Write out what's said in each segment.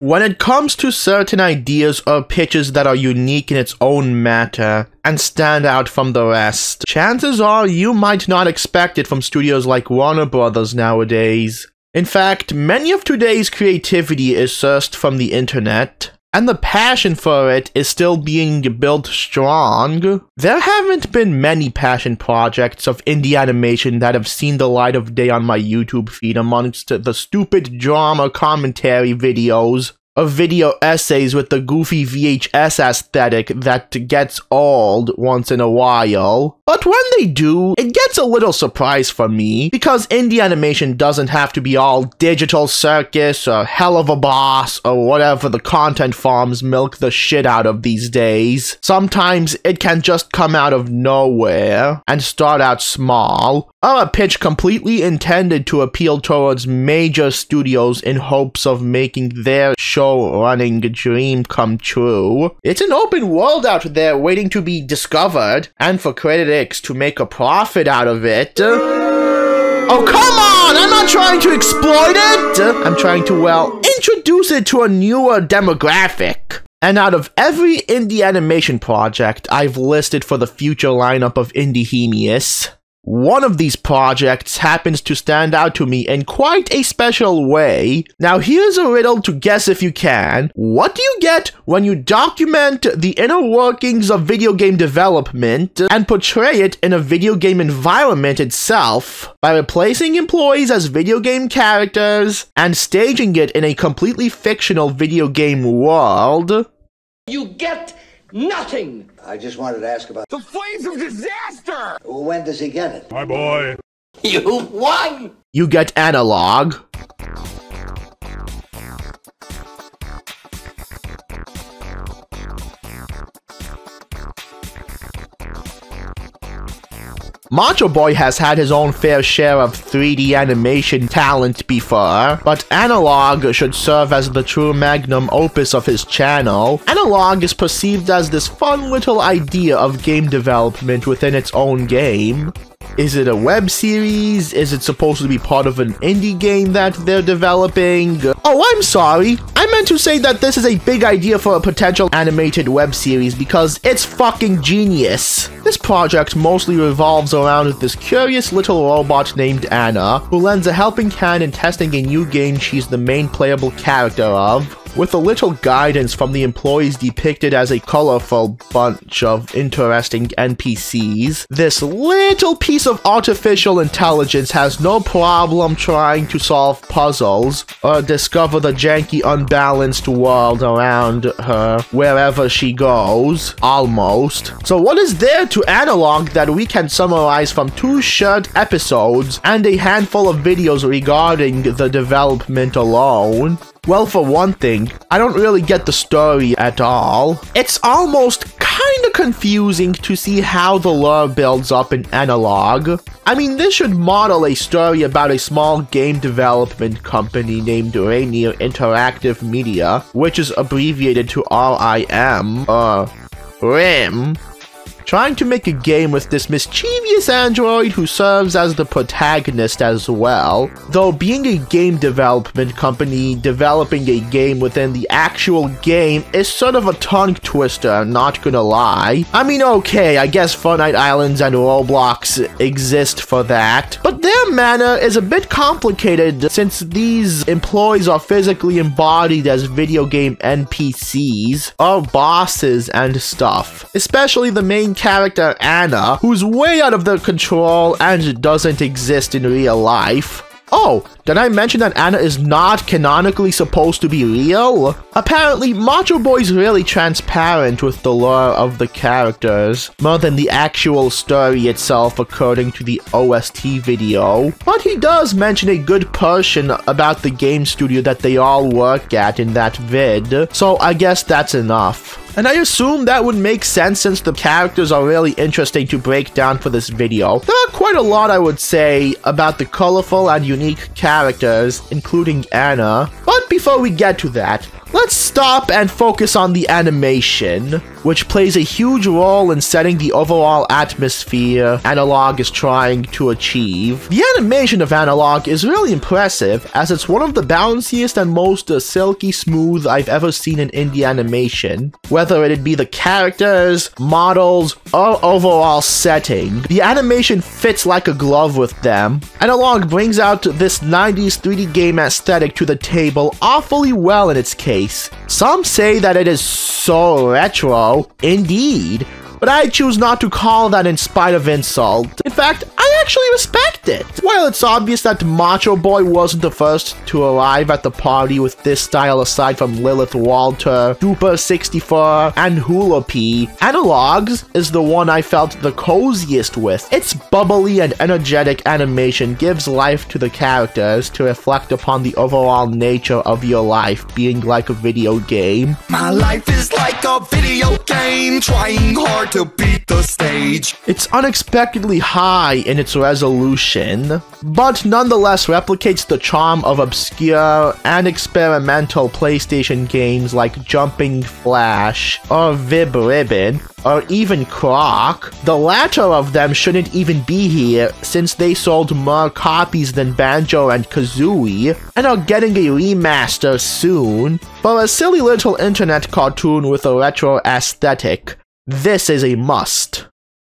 When it comes to certain ideas or pitches that are unique in its own matter and stand out from the rest, chances are you might not expect it from studios like Warner Brothers nowadays. In fact, many of today's creativity is sourced from the internet, and the passion for it is still being built strong. There haven't been many passion projects of indie animation that have seen the light of day on my YouTube feed amongst the stupid drama commentary videos or video essays with the goofy VHS aesthetic that gets old once in a while. But when they do, it gets a little surprise for me, because indie animation doesn't have to be all digital circus or hell of a boss or whatever the content farms milk the shit out of these days. Sometimes it can just come out of nowhere and start out small, or a pitch completely intended to appeal towards major studios in hopes of making their show-running dream come true. It's an open world out there waiting to be discovered, and for critics to make a profit out of it. Oh, come on! I'm not trying to exploit it! I'm trying to, well, introduce it to a newer demographic. And out of every indie animation project I've listed for the future lineup of Indiehemius, one of these projects happens to stand out to me in quite a special way. Now here's a riddle to guess if you can. What do you get when you document the inner workings of video game development and portray it in a video game environment itself by replacing employees as video game characters and staging it in a completely fictional video game world? You get nothing! I just wanted to ask about the flames of disaster! Well, when does he get it? My boy. You won! You get Anna-Logue. Machoboy has had his own fair share of 3D animation talent before, but Anna-Logue should serve as the true magnum opus of his channel. Anna-Logue is perceived as this fun little idea of game development within its own game. Is it a web series? Is it supposed to be part of an indie game that they're developing? Oh, I'm sorry. I meant to say that this is a big idea for a potential animated web series because it's fucking genius. This project mostly revolves around this curious little robot named Anna, who lends a helping hand in testing a new game she's the main playable character of, with a little guidance from the employees depicted as a colorful bunch of interesting NPCs. This little piece of artificial intelligence has no problem trying to solve puzzles or discover the janky, unbalanced world around her wherever she goes, almost. So what is there to Anna-Logue that we can summarize from 2 short episodes and a handful of videos regarding the development alone? Well, for one thing, I don't really get the story at all. It's almost kinda confusing to see how the lore builds up in Anna-Logue. I mean, this should model a story about a small game development company named Rainier Interactive Media, which is abbreviated to RIM, RIM, trying to make a game with this mischievous android who serves as the protagonist as well. Though being a game development company developing a game within the actual game is sort of a tongue twister, not gonna lie. I mean, okay, I guess Fortnite Islands and Roblox exist for that, but their manner is a bit complicated since these employees are physically embodied as video game NPCs or bosses and stuff, especially the main character Anna, who's way out of their control and doesn't exist in real life. Oh, did I mention that Anna is not canonically supposed to be real? Apparently, Machoboy's really transparent with the lore of the characters, more than the actual story itself according to the OST video. But he does mention a good portion about the game studio that they all work at in that vid, so I guess that's enough. And I assume that would make sense since the characters are really interesting to break down for this video. There are quite a lot, I would say, about the colorful and unique characters, including Anna. But before we get to that, let's stop and focus on the animation. which plays a huge role in setting the overall atmosphere Anna-Logue is trying to achieve. The animation of Anna-Logue is really impressive, as it's one of the bounciest and most silky smooth I've ever seen in indie animation. Whether it be the characters, models, or overall setting, the animation fits like a glove with them. Anna-Logue brings out this 90s 3D game aesthetic to the table awfully well in its case. Some say that it is so retro, indeed, but I choose not to call that in spite of insult. In fact, I actually respect it. While it's obvious that Machoboy wasn't the first to arrive at the party with this style aside from Lilith Walter, Super 64, and Hula P, Anna-Logue's is the one I felt the coziest with. Its bubbly and energetic animation gives life to the characters to reflect upon the overall nature of your life being like a video game. My life is like a video game, trying hard to beat the stage. It's unexpectedly high in its resolution, but nonetheless replicates the charm of obscure and experimental PlayStation games like Jumping Flash, or Vib Ribbon, or even Croc. The latter of them shouldn't even be here, since they sold more copies than Banjo and Kazooie, and are getting a remaster soon. For a silly little internet cartoon with a retro aesthetic, this is a must.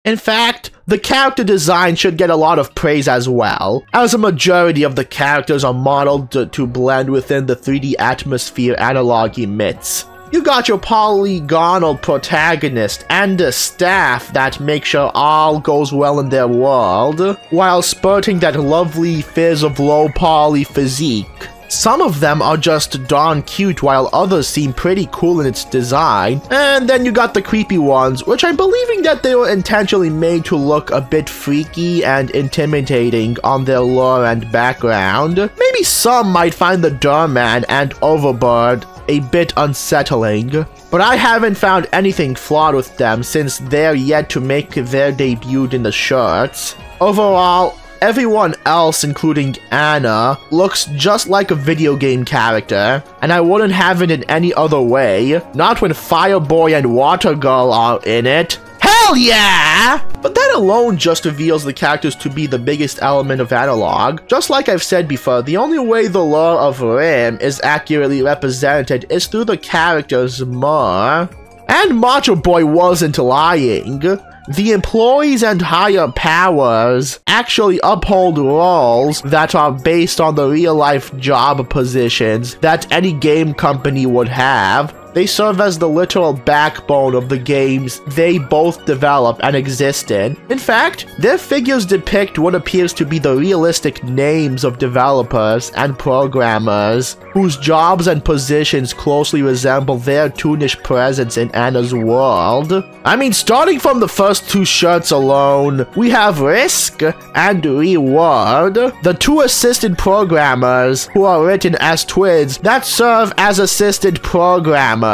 In fact, the character design should get a lot of praise as well, as a majority of the characters are modeled to blend within the 3D atmosphere Anna-Logue emits. You got your polygonal protagonist and a staff that make sure all goes well in their world, while spurting that lovely fizz of low poly physique. Some of them are just darn cute, while others seem pretty cool in its design. And then you got the creepy ones, which I'm believing that they were intentionally made to look a bit freaky and intimidating on their lore and background. Maybe some might find the Durman and Overbird a bit unsettling, but I haven't found anything flawed with them since they're yet to make their debut in the shirts. Overall, everyone else, including Anna, looks just like a video game character, and I wouldn't have it in any other way, not when Fireboy and Water Girl are in it. Hell yeah! But that alone just reveals the characters to be the biggest element of Anna-Logue. Just like I've said before, the only way the lore of Rim is accurately represented is through the characters more. And Machoboy wasn't lying. The employees and higher powers actually uphold roles that are based on the real-life job positions that any game company would have. They serve as the literal backbone of the games they both develop and exist in. In fact, their figures depict what appears to be the realistic names of developers and programmers, whose jobs and positions closely resemble their toonish presence in Anna's world. I mean, starting from the first two shirts alone, we have Risk and Reward, the two assistant programmers who are written as twins that serve as assistant programmers,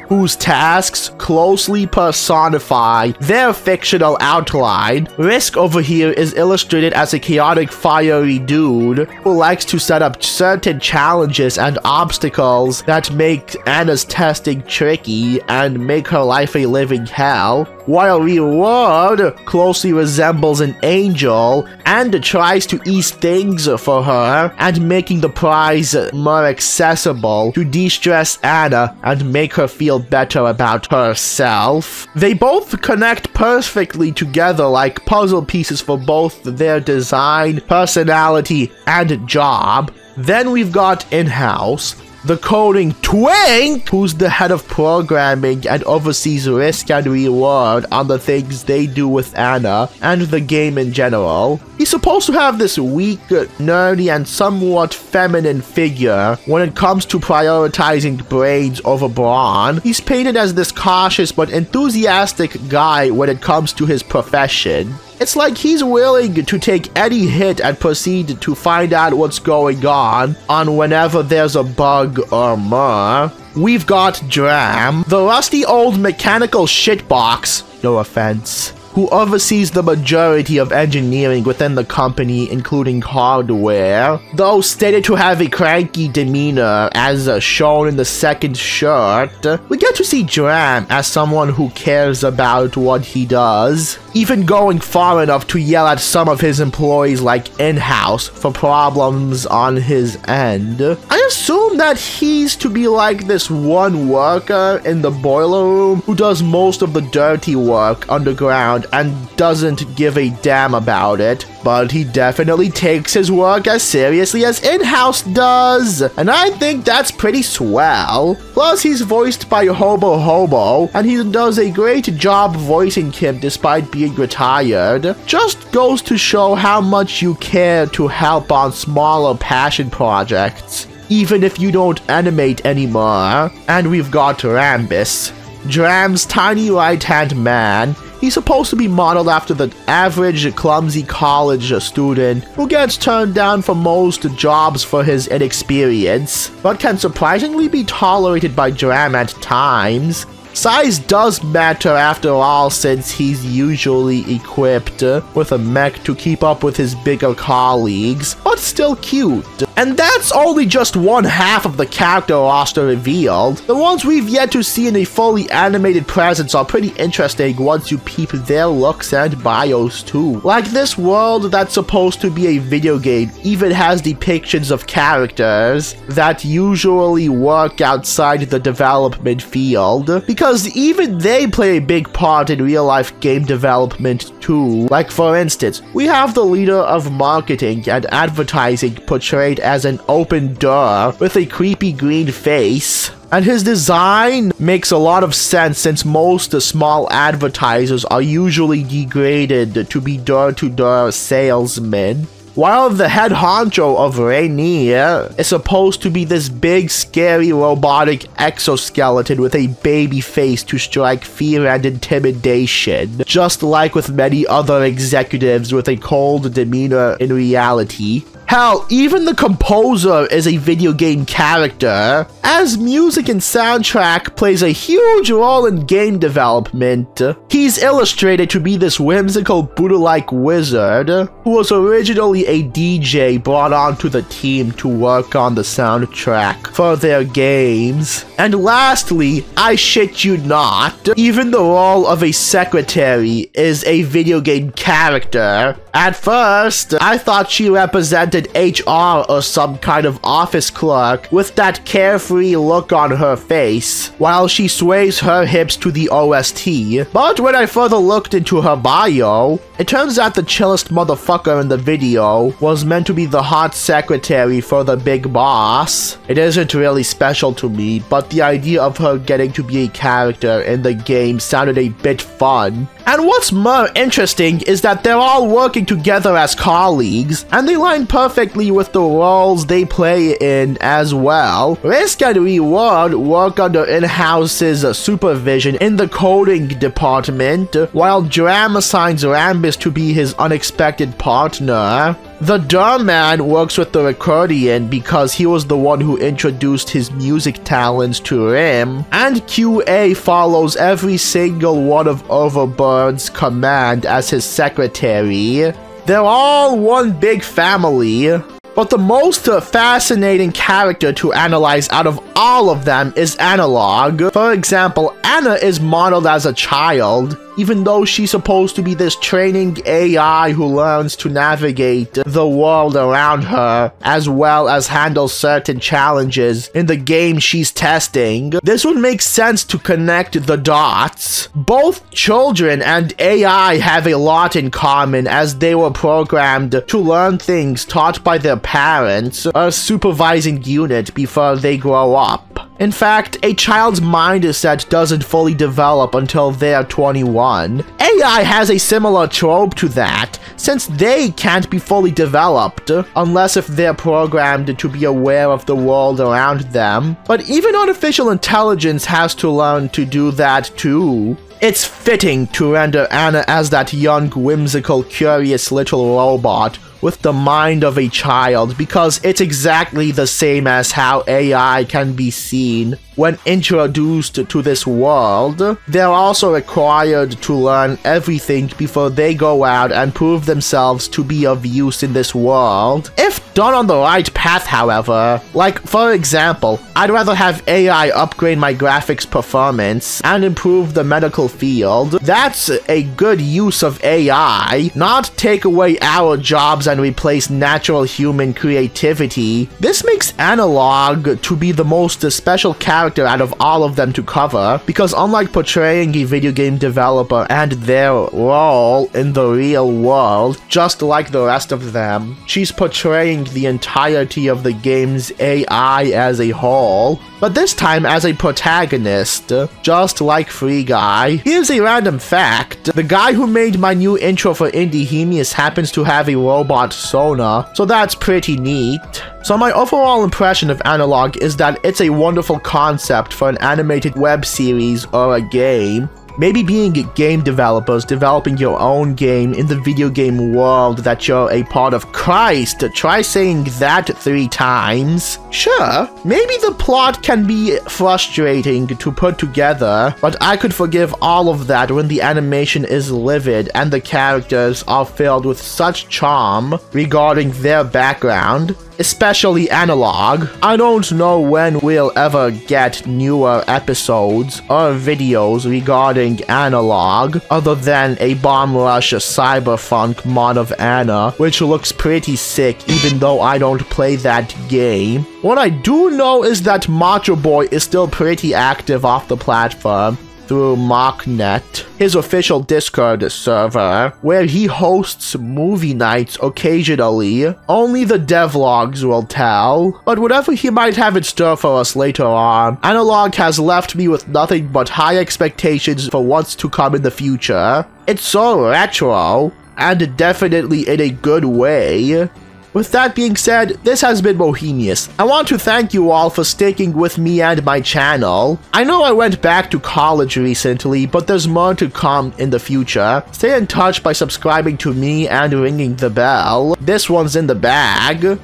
whose tasks closely personify their fictional outline. Risk over here is illustrated as a chaotic, fiery dude who likes to set up certain challenges and obstacles that make Anna's testing tricky and make her life a living hell, while Reward closely resembles an angel and tries to ease things for her and making the prize more accessible to de-stress Anna and make her feel better about herself. They both connect perfectly together like puzzle pieces for both their design, personality, and job. Then we've got In-House, the coding twink, who's the head of programming and oversees Risk and Reward on the things they do with Anna and the game in general. He's supposed to have this weak, nerdy, and somewhat feminine figure when it comes to prioritizing brains over brawn. He's painted as this cautious but enthusiastic guy when it comes to his profession. It's like he's willing to take any hit and proceed to find out what's going on whenever there's a bug or more. We've got Dram, the rusty old mechanical shitbox, no offense, who oversees the majority of engineering within the company, including hardware. Though stated to have a cranky demeanor, as shown in the second shirt, we get to see Dram as someone who cares about what he does, even going far enough to yell at some of his employees like in-house for problems on his end. I assume that he's to be like this one worker in the boiler room who does most of the dirty work underground and doesn't give a damn about it, but he definitely takes his work as seriously as in-house does, and I think that's pretty swell. Plus, he's voiced by Hobo Hobo, and he does a great job voicing him despite being retired. Just goes to show how much you care to help on smaller passion projects, even if you don't animate anymore. And we've got Rambus, Dram's tiny right-hand man. He's supposed to be modeled after the average clumsy college student who gets turned down for most jobs for his inexperience, but can surprisingly be tolerated by Dram at times. Size does matter after all, since he's usually equipped with a mech to keep up with his bigger colleagues, but still cute. And that's only just one half of the character roster revealed. The ones we've yet to see in a fully animated presence are pretty interesting once you peep their looks and bios too. Like this world that's supposed to be a video game even has depictions of characters that usually work outside the development field, because even they play a big part in real-life game development too. Like for instance, we have the leader of marketing and advertising portrayed as an open door with a creepy green face. And his design makes a lot of sense since most small advertisers are usually degraded to be door-to-door salesmen. While the head honcho of Rainier is supposed to be this big, scary, robotic exoskeleton with a baby face to strike fear and intimidation, just like with many other executives with a cold demeanor in reality. Hell, even the composer is a video game character, as music and soundtrack plays a huge role in game development. He's illustrated to be this whimsical Buddha-like wizard, who was originally a DJ brought onto the team to work on the soundtrack for their games. And lastly, I shit you not, even the role of a secretary is a video game character. At first, I thought she represented HR or some kind of office clerk with that carefree look on her face, while she sways her hips to the OST. But when I further looked into her bio, it turns out the chillest motherfucker in the video was meant to be the hot secretary for the big boss. It isn't really special to me, but the idea of her getting to be a character in the game sounded a bit fun. And what's more interesting is that they're all working together as colleagues, and they line perfectly with the roles they play in as well. Risk and Reward work under in-house's supervision in the coding department, while Dram assigns Rambus to be his unexpected partner. The Durman works with the accordion because he was the one who introduced his music talents to Rim, and QA follows every single one of Overbird's command as his secretary. They're all one big family. But the most fascinating character to analyze out of all of them is Anna-Logue. For example, Anna is modeled as a child, even though she's supposed to be this training AI who learns to navigate the world around her, as well as handle certain challenges in the game she's testing. This would make sense to connect the dots. Both children and AI have a lot in common, as they were programmed to learn things taught by their parents, a supervising unit, before they grow up. In fact, a child's mindset doesn't fully develop until they are 21. AI has a similar trope to that, since they can't be fully developed, unless if they're programmed to be aware of the world around them. But even artificial intelligence has to learn to do that too. It's fitting to render Anna as that young, whimsical, curious little robot with the mind of a child, because it's exactly the same as how AI can be seen when introduced to this world. They're also required to learn everything before they go out and prove themselves to be of use in this world. If done on the right path, however, like for example, I'd rather have AI upgrade my graphics performance and improve the medical field. That's a good use of AI, not take away our jobs and replace natural human creativity. This makes Anna-Logue to be the most special character out of all of them to cover, because unlike portraying a video game developer and their role in the real world, just like the rest of them, she's portraying the entirety of the game's AI as a whole, but this time as a protagonist, just like Free Guy. Here's a random fact: the guy who made my new intro for Indiehemius happens to have a robot sonar, so that's pretty neat. So my overall impression of Anna-Logue is that it's a wonderful concept for an animated web series or a game. Maybe being game developers, developing your own game in the video game world that you're a part of. Christ, try saying that 3 times. Sure, maybe the plot can be frustrating to put together, but I could forgive all of that when the animation is livid and the characters are filled with such charm regarding their background. Especially Anna-Logue. I don't know when we'll ever get newer episodes or videos regarding Anna-Logue, other than a Bomb Rush Cyberpunk mod of Anna, which looks pretty sick even though I don't play that game. What I do know is that Machoboy is still pretty active off the platform through MachNet, his official Discord server, where he hosts movie nights occasionally. Only the devlogs will tell, but whatever he might have in store for us later on, Anna-Logue has left me with nothing but high expectations for what's to come in the future. It's so retro, and definitely in a good way. With that being said, this has been Bohemius. I want to thank you all for sticking with me and my channel. I know I went back to college recently, but there's more to come in the future. Stay in touch by subscribing to me and ringing the bell. This one's in the bag.